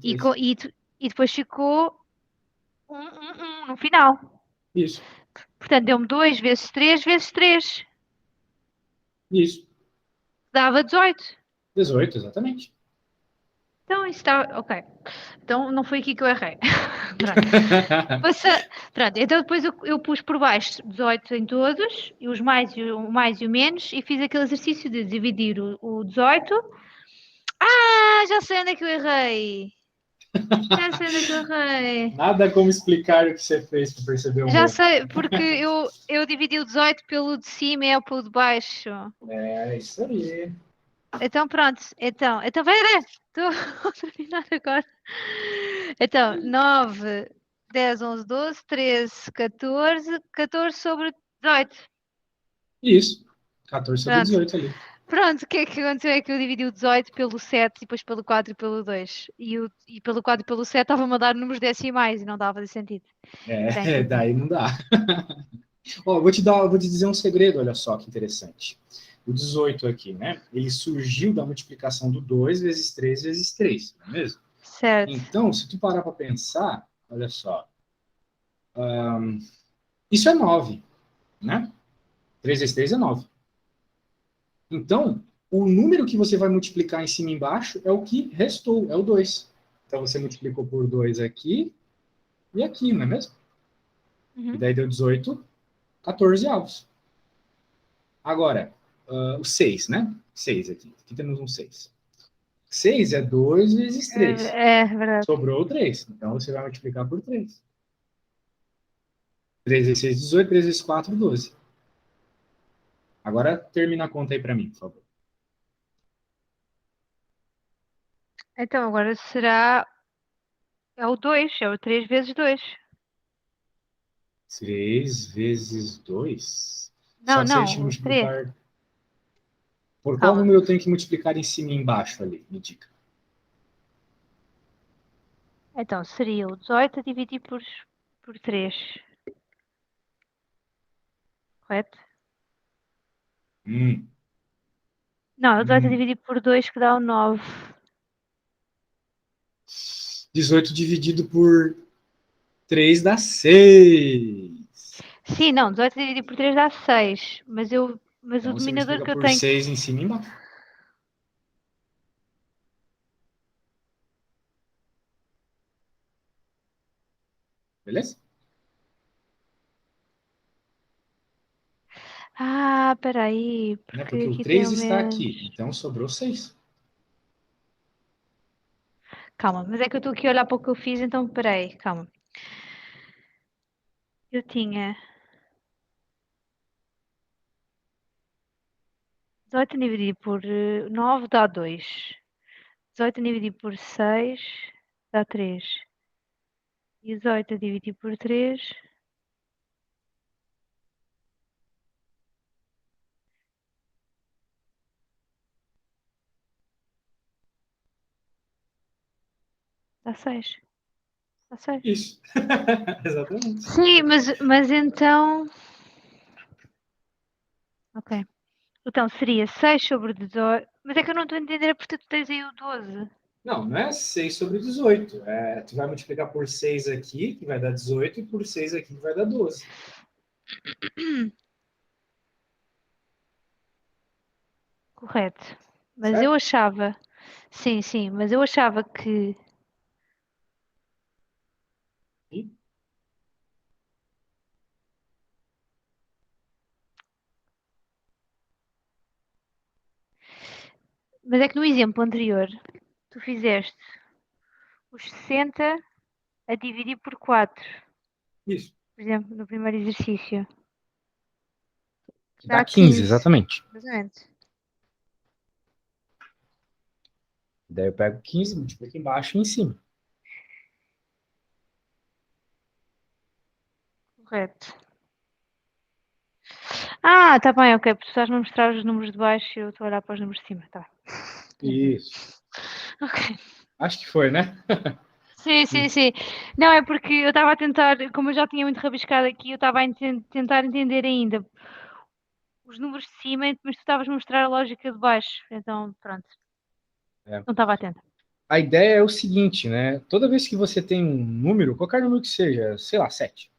E, co- e, tu- e depois ficou um no final. Isso, Portanto, deu-me 2 vezes 3 vezes 3. isso. Dava 18. 18, exatamente. Então, isso está. Ok. Então, não foi aqui que eu errei. Pronto. Pronto, então depois eu pus por baixo 18 em todos, e os mais e o mais e o menos, e fiz aquele exercício de dividir o 18. Ah, já sei onde é que eu errei. Já sei onde é que eu errei. Nada como explicar o que você fez para perceber um Já erro. sei, porque eu dividi o 18 pelo de cima e é pelo de baixo. É isso aí. Então pronto, então vai, estou a terminar agora. Então, 9, 10, 11, 12, 13, 14, 14 sobre 18. Isso. 14 sobre Pronto. 18 ali. Pronto, o que é que aconteceu é que eu dividi o 18 pelo 7 e depois pelo 4 e pelo 2. E pelo 4 e pelo 7 estava-me a dar números decimais e não dava de sentido. Já É, entendi. daí não dá. Ó, vou te dizer um segredo, olha só que interessante. O 18 aqui, né? Ele surgiu da multiplicação do 2 vezes 3 vezes 3, não é mesmo? Certo. Então, se tu parar para pensar, olha só, isso é 9, né? 3 vezes 3 é 9. Então, o número que você vai multiplicar em cima e embaixo é o que restou, é o 2. Então, você multiplicou por 2 aqui e aqui, não é mesmo? E Uhum. daí deu 18, 14 avos. Agora, o 6, né? 6 aqui. Aqui temos um 6. 6 é 2 vezes 3. É verdade. Sobrou 3. Então, você vai multiplicar por 3. 3 vezes 6, 18. 3 vezes 4, 12. Agora, termina a conta aí para mim, por favor. Então agora será. É o 2, é o 3 vezes 2. 3 vezes 2. Só Não, que se a gente não, o 3. multiplicar. Por qual Calma. número eu tenho que multiplicar em cima e embaixo ali? Me diga. Então seria o 18 a dividir por 3. Correto? Hum, Não, o 18 a hum. dividir por 2 que dá o 9. 18 dividido por 3 dá 6. Sim, não, 18 a dividir por 3 dá 6. Mas o Então você dominador multiplica que eu por tenho. 6 em cima e embaixo. Beleza? Ah, peraí, Né? porque Porque o aqui tem 3 o está menos. aqui. Então sobrou 6. Calma, mas é que eu estou aqui a olhar para o que eu fiz, então peraí, calma. Eu tinha 18 dividido por 9 dá 2. 18 dividido por 6 dá 3. E 18 dividido por 3 dá 6. Dá 6. Isso. Exatamente. Sim, mas então. Ok. Então seria 6 sobre 18. Mas é que eu não estou a entender porque tu tens aí o 12. Não é 6 sobre 18. Tu vai multiplicar por 6 aqui, que vai dar 18, e por 6 aqui, que vai dar 12. Correto. Mas Certo? eu achava, sim, mas eu achava que, E mas é que no exemplo anterior, tu fizeste os 60 a dividir por 4, isso. por exemplo, no primeiro exercício. Que dá Dá 15, 15, exatamente. exatamente. Daí eu pego 15, multiplico embaixo e em cima. Correto. Ah, tá bem, ok. Porque tu estás-me a mostrar os números de baixo e eu estou a olhar para os números de cima. Tá bem. Isso. Ok. Acho que foi, né? Sim, sim. Não, é porque eu estava a tentar, como eu já tinha muito rabiscado aqui, eu estava a tentar entender ainda os números de cima, mas tu estavas a mostrar a lógica de baixo. Então, pronto. É. Não estava atenta. A ideia é o seguinte, né? Toda vez que você tem um número, qualquer número que seja, sei lá, 7,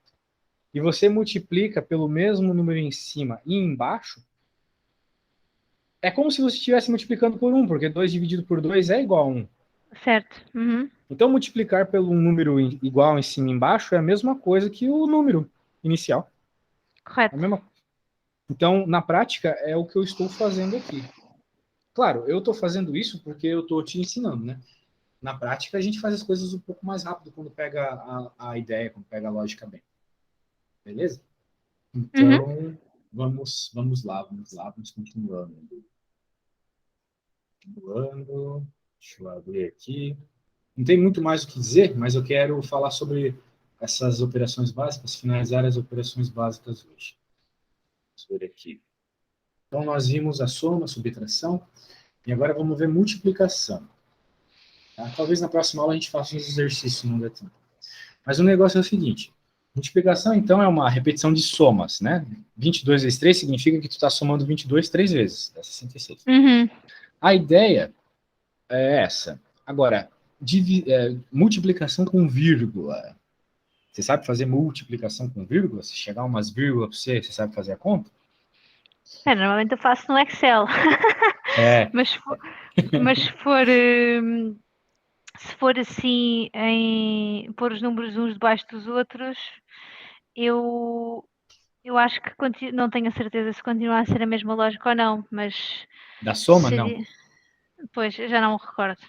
e você multiplica pelo mesmo número em cima e embaixo, é como se você estivesse multiplicando por 1, porque 2 dividido por 2 é igual a 1. Certo. Uhum. Então, multiplicar pelo número igual em cima e embaixo é a mesma coisa que o número inicial. É a Correto. mesma... Então, na prática, é o que eu estou fazendo aqui. Claro, eu estou fazendo isso porque eu estou te ensinando, né? Na prática, a gente faz as coisas um pouco mais rápido quando pega a ideia, quando pega a lógica bem. Beleza? Uhum. Então, vamos lá, vamos continuando. Continuando. Deixa eu abrir aqui. Não tem muito mais o que dizer, mas eu quero falar sobre essas operações básicas, finalizar as operações básicas hoje. Vamos ver aqui. Então, nós vimos a soma, a subtração, e agora vamos ver multiplicação. Tá? Talvez na próxima aula a gente faça uns exercícios, não dê tempo. Mas o negócio é o seguinte: multiplicação, então, é uma repetição de somas, né? 22 vezes 3 significa que tu está somando 22 três vezes, dá 66. Uhum. A ideia é essa. Agora, multiplicação com vírgula. Você sabe fazer multiplicação com vírgula? Se chegar umas vírgulas para você, você sabe fazer a conta? Normalmente eu faço no Excel. É, Mas, mas se for assim, em pôr os números uns debaixo dos outros, eu, eu acho que não tenho a certeza se continua a ser a mesma lógica ou não, mas da soma, não. seria. Pois, eu já não me recordo.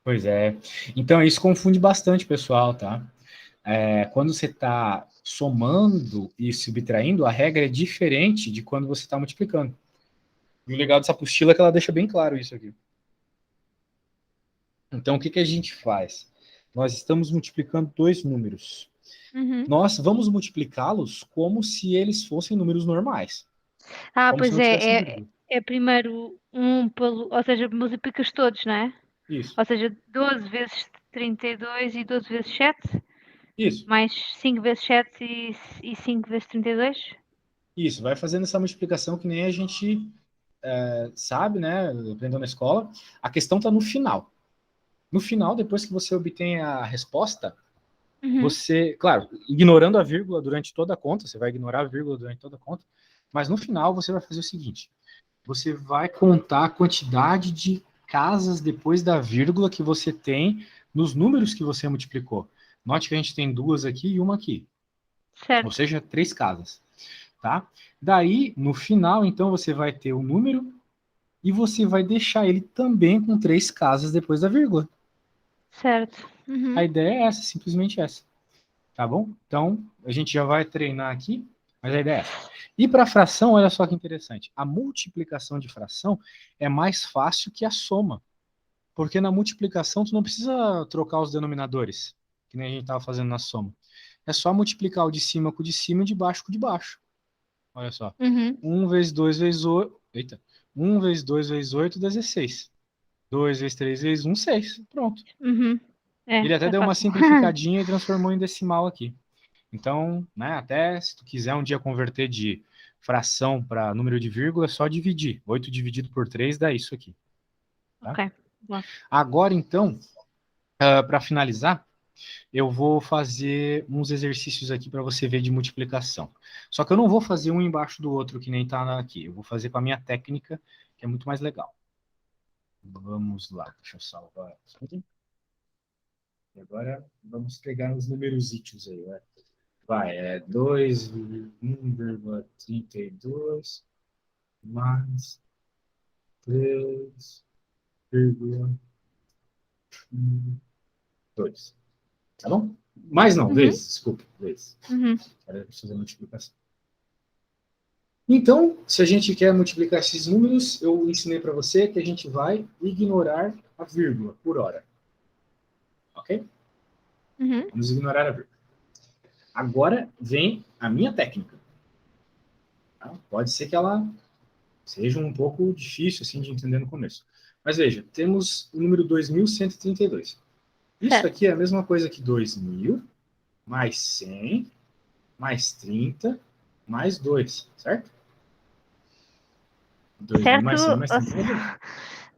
Pois é. Então, isso confunde bastante o pessoal, tá? Quando você está somando e subtraindo, a regra é diferente de quando você está multiplicando. E o legal dessa apostila é que ela deixa bem claro isso aqui. Então, o que a gente faz? Nós estamos multiplicando dois números. Uhum. Nós vamos multiplicá-los como se eles fossem números normais. Ah, Como se pois não tivessem é, vírgula. é primeiro um pelo, ou seja, multiplicas todos, não é? Isso. Ou seja, 12 vezes 32 e 12 vezes 7, Isso. mais 5 vezes 7 e 5 vezes 32. Isso. Vai fazendo essa multiplicação que nem a gente sabe, né? Aprendeu na escola. A questão está no final. No final, depois que você obtém a resposta, Uhum. você, claro, ignorando a vírgula durante toda a conta, você vai ignorar a vírgula durante toda a conta, mas no final você vai fazer o seguinte: você vai contar a quantidade de casas depois da vírgula que você tem nos números que você multiplicou. Note que a gente tem duas aqui e uma aqui, ou Certo. seja, três casas, tá? Daí, no final, então, você vai ter o número e você vai deixar ele também com três casas depois da vírgula. Certo. A Uhum. ideia é essa, simplesmente essa. Tá bom? Então, a gente já vai treinar aqui, mas a ideia é essa. E para fração, olha só que interessante. A multiplicação de fração é mais fácil que a soma. Porque na multiplicação, tu não precisa trocar os denominadores, que nem a gente estava fazendo na soma. É só multiplicar o de cima com o de cima e de baixo com o de baixo. Olha só. Uhum. 1 vezes 2 vezes 8. Eita. 1 vezes 2 vezes 8, 16. 2 vezes 3 vezes 1, 6. Pronto. Uhum. Ele até É deu uma fácil. simplificadinha e transformou em decimal aqui. Então, né, até se tu quiser um dia converter de fração para número de vírgula, é só dividir. 8 dividido por 3 dá isso aqui. Tá? Ok. Bom. Agora, então, para finalizar, eu vou fazer uns exercícios aqui para você ver de multiplicação. Só que eu não vou fazer um embaixo do outro, que nem está aqui. Eu vou fazer com a minha técnica, que é muito mais legal. Vamos lá, deixa eu salvar aqui. E agora vamos pegar os numerositos aí, né? Vai, é 2,1,32 mais 3,2. Tá bom? Mais não, Uhum, vezes, desculpa, vezes. uhum. Era fazer multiplicação. Então, se a gente quer multiplicar esses números, eu ensinei para você que a gente vai ignorar a vírgula por hora. Ok? Uhum. Vamos ignorar a vírgula. Agora vem a minha técnica. Tá? Pode ser que ela seja um pouco difícil assim, de entender no começo. Mas veja, temos o número 2132. Isso Certo. aqui é a mesma coisa que 2000 mais 100 mais 30 mais 2, certo? 2000 mais 100 Certo. mais 30 mais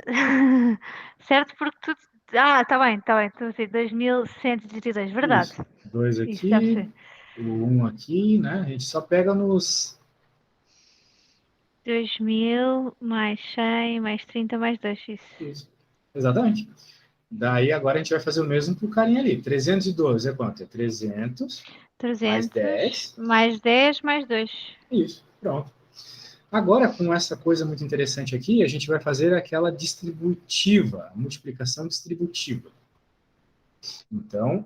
2. Certo, porque tu. Ah, tá bem, tá bem. Estou a dizer 2132, verdade. Isso. 2 Isso, já aqui, percebi. o 1 aqui, né? A gente só pega nos... 2000 mais 100 mais 30 mais 2, isso. Isso. Exatamente. Daí agora a gente vai fazer o mesmo pro carinha ali. 312 é quanto? É 300 mais 300 10. mais 10 mais 2. Isso, pronto. Agora, com essa coisa muito interessante aqui, a gente vai fazer aquela distributiva, a multiplicação distributiva. Então,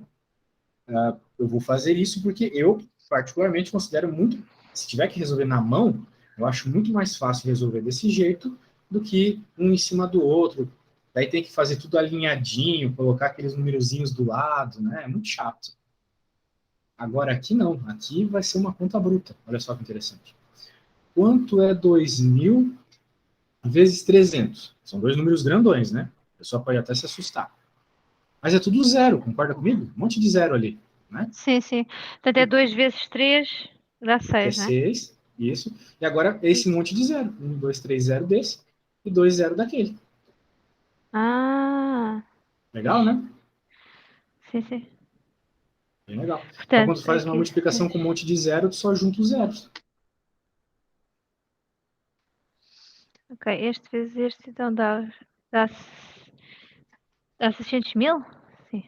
eu vou fazer isso porque eu, particularmente, considero muito, se tiver que resolver na mão, eu acho muito mais fácil resolver desse jeito do que um em cima do outro. Daí tem que fazer tudo alinhadinho, colocar aqueles numerozinhos do lado, né? É muito chato. Agora aqui não, aqui vai ser uma conta bruta. Olha só que interessante. Quanto é 2000 vezes 300? São dois números grandões, né? A pessoa pode até se assustar. Mas é tudo zero, concorda comigo? Um monte de zero ali, né? Sim, sim. Portanto, é 2 vezes 3 dá Que é 6, né? 6, isso. E agora esse monte de zero. 1, 2, 3, 0 desse e 2, 0 daquele. Ah, Legal, fixe. né? Sim, sim. Bem legal. Então, quando Portanto, tu faz uma aqui multiplicação 6. com um monte de zero, tu só junta os zeros. Ok, este vezes este, então dá, dá 600 mil? Sim.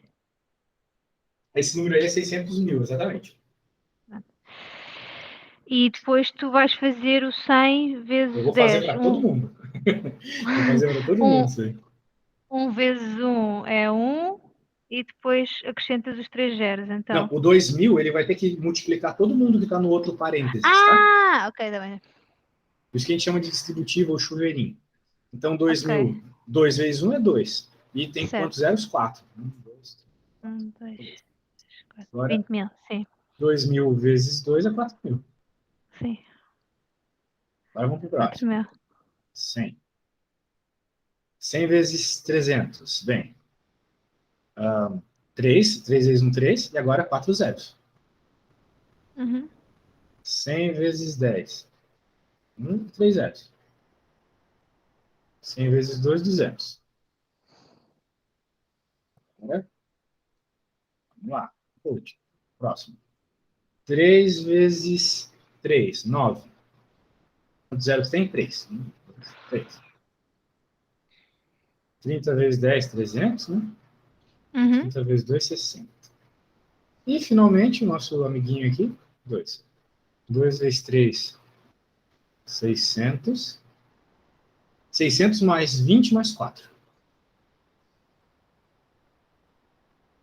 Esse número aí é 600 mil, exatamente. E depois tu vais fazer o 100 Eu vezes vou fazer 10. para todo mundo. Vou fazer para todo mundo Um, isso aí. 1 vezes 1 é 1 e depois acrescentas os 3 zeros, Não, então. o 2000 ele vai ter que multiplicar todo mundo que está no outro parênteses, tá? Ah, ok, tá bem. Por isso que a gente chama de distributivo ou chuveirinho. Então, Ok, 2000, 2 vezes 1 é 2. E tem quantos certo. zeros? 4. 1, 2, 1, 2, 3. 4, Agora, 20 mil, sim, 2000 vezes 2 é 4.000. sim. Agora vamos para o 4 próximo. mil. 100. 100 vezes 300. Bem, 3. 3 vezes 1, 3. E agora 4 zeros. Uhum. 100 vezes 10. 3 zeros. 100 vezes 2, 200. Agora, vamos lá. Último. Próximo. 3 vezes 3, 9. Quantos zeros tem? 3. 3. 30 vezes 10, 300, né? Uhum. 30 vezes 2, 60. E, finalmente, o nosso amiguinho aqui, 2. 2 vezes 3, 600. 600 mais 20 mais 4.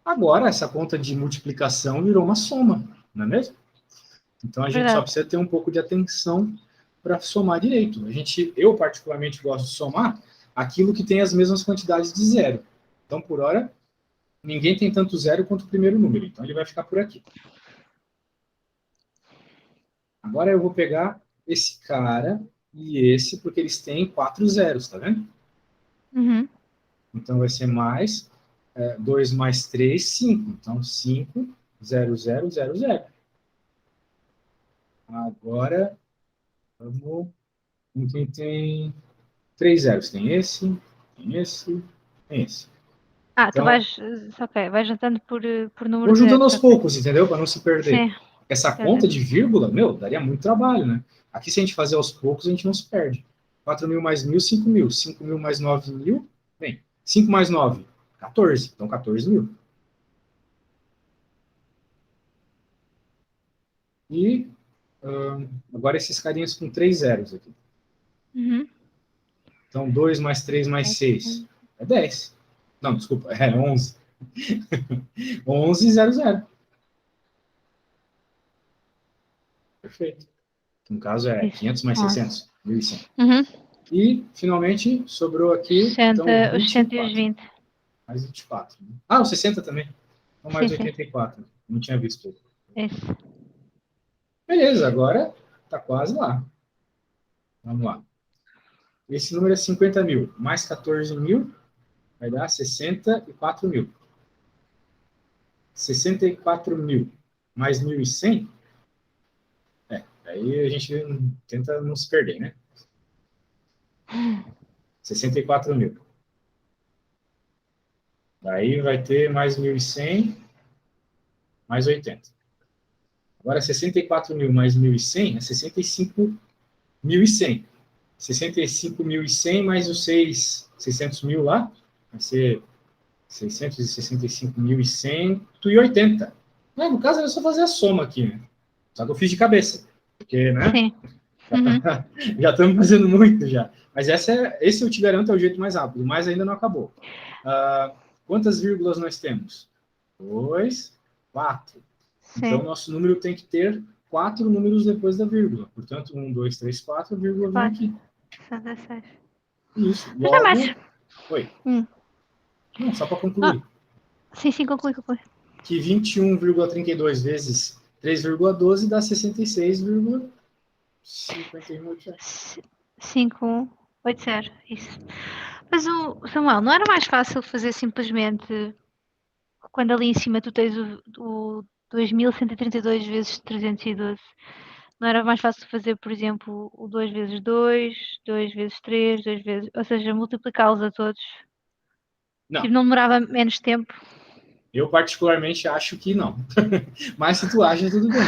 Agora, essa conta de multiplicação virou uma soma, não é mesmo? Então, a gente só Verdade. precisa ter um pouco de atenção para somar direito. Eu, particularmente, gosto de somar aquilo que tem as mesmas quantidades de zero. Então, por hora, ninguém tem tanto zero quanto o primeiro número. Então, ele vai ficar por aqui. Agora, eu vou pegar esse cara e esse, porque eles têm 4 zeros, tá vendo? Uhum. Então, vai ser mais 2 mais 3, 5. Então, 5, 0, 0, 0, 0. Agora, vamos com quem tem 3 zeros. Tem esse, Tem esse. Ah, tu Então, vais juntando por número vou de juntando zeros, aos ok. poucos, entendeu? Para não se perder. Sim, Essa já conta de entendi. vírgula, daria muito trabalho, né? Aqui, se a gente fazer aos poucos, a gente não se perde. 4.000 mais 1.000, 5.000. 5.000 mais 9.000, bem, 5 mais 9, 14. Então, 14.000. E agora esses carinhas com 3 zeros aqui. Uhum. Então, 2 mais 3 mais 6 é 10. Não, desculpa, é 11. 11, 0, 0. Perfeito. No caso é Isso. 500 mais 600, 1.100. Uhum. E, finalmente, sobrou aqui, então, 60, os 60 e os 24. 20. Mais 24. Né? Ah, o 60 também. Então, mais Sim, sim. 84. Não tinha visto. Isso. Beleza, agora tá quase lá. Vamos lá. Esse número é 50.000. Mais 14.000 vai dar 64.000. 64.000 mais 1.100. Aí a gente tenta não se perder, né? 64.000. Daí vai ter mais 1.100, mais 80. Agora, 64.000 mais 1.100 é 65.100. 65.100 mais os 600.000 lá, vai ser 665.180. No caso, era só fazer a soma aqui, né? Só que eu fiz de cabeça, porque, né? Sim. Uhum. Já estamos fazendo muito já. Mas esse eu te garanto é o jeito mais rápido, mas ainda não acabou. Quantas vírgulas nós temos? 2, 4. Então, Sim. nosso número tem que ter 4 números depois da vírgula. Portanto, 1, 2, 3, 4, a vírgula vem 4, aqui. 66. Isso. Mas não é mais. Logo, oi. Não, só para Ah, concluir. sim, sim, conclui. Que 21,32 vezes 3,12 dá 66,51. 5, 8, 0. Isso. Mas o Samuel, não era mais fácil fazer simplesmente quando ali em cima tu tens o 2132 vezes 312? Não era mais fácil fazer, por exemplo, o 2 vezes 2, 2 vezes 3, 2 vezes. Ou seja, multiplicá-los a todos? Não, Tipo, não demorava menos tempo? eu particularmente acho que não. Mas se tu acha, tudo bem.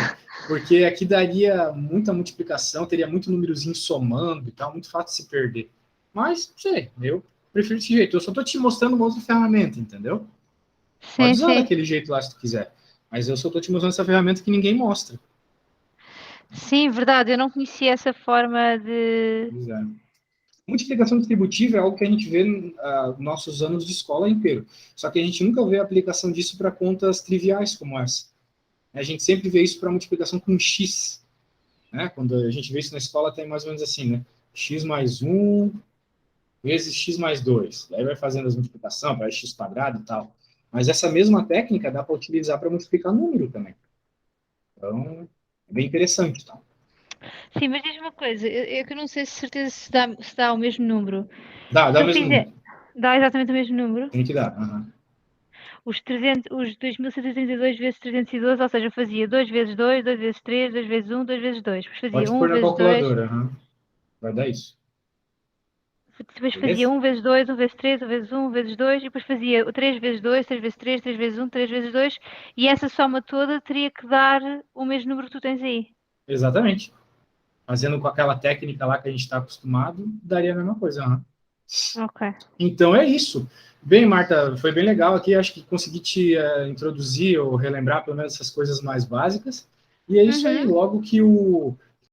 Porque aqui daria muita multiplicação, teria muito númerozinho somando e tal, muito fácil de se perder. Mas, não sei, eu prefiro desse jeito. Eu só tô te mostrando uma outra ferramenta, entendeu? Pode Sim, usar sim. daquele jeito lá se tu quiser. Mas eu só tô te mostrando essa ferramenta que ninguém mostra. Sim, verdade. Eu não conhecia essa forma de. Pois é. Multiplicação distributiva é algo que a gente vê nos nossos anos de escola inteiro. Só que a gente nunca vê a aplicação disso para contas triviais como essa. A gente sempre vê isso para multiplicação com x. Né? Quando a gente vê isso na escola, tem mais ou menos assim, né? X mais 1 vezes x mais 2. Daí vai fazendo as multiplicações para x quadrado e tal. Mas essa mesma técnica dá para utilizar para multiplicar número também. Então, é bem interessante. Tá? Sim, mas diz uma coisa, eu que não sei se certeza se dá o mesmo número. Dá Se o eu mesmo fizer, número. dá exatamente o mesmo número? Tem que dar. Uhum. Os 2132 vezes 312, ou seja, fazia 2 vezes 2, 2 vezes 3, 2 vezes 1, 2 vezes 2. Depois fazia Pode 1 pôr na vezes 2, calculadora. Uhum. Vai dar isso. depois fazia Beleza? 1 vezes 2, 1 vezes 3, 1 vezes 1, 1 vezes 2, e depois fazia 3 vezes 2, 3 vezes 3, 3 vezes 1, 3 vezes 2, e essa soma toda teria que dar o mesmo número que tu tens aí. Exatamente. Fazendo com aquela técnica lá que a gente está acostumado, daria a mesma coisa. Uhum. Ok. Então é isso. Bem, Marta, foi bem legal aqui. Acho que consegui te introduzir ou relembrar pelo menos essas coisas mais básicas. E é isso aí. Uhum. Logo que o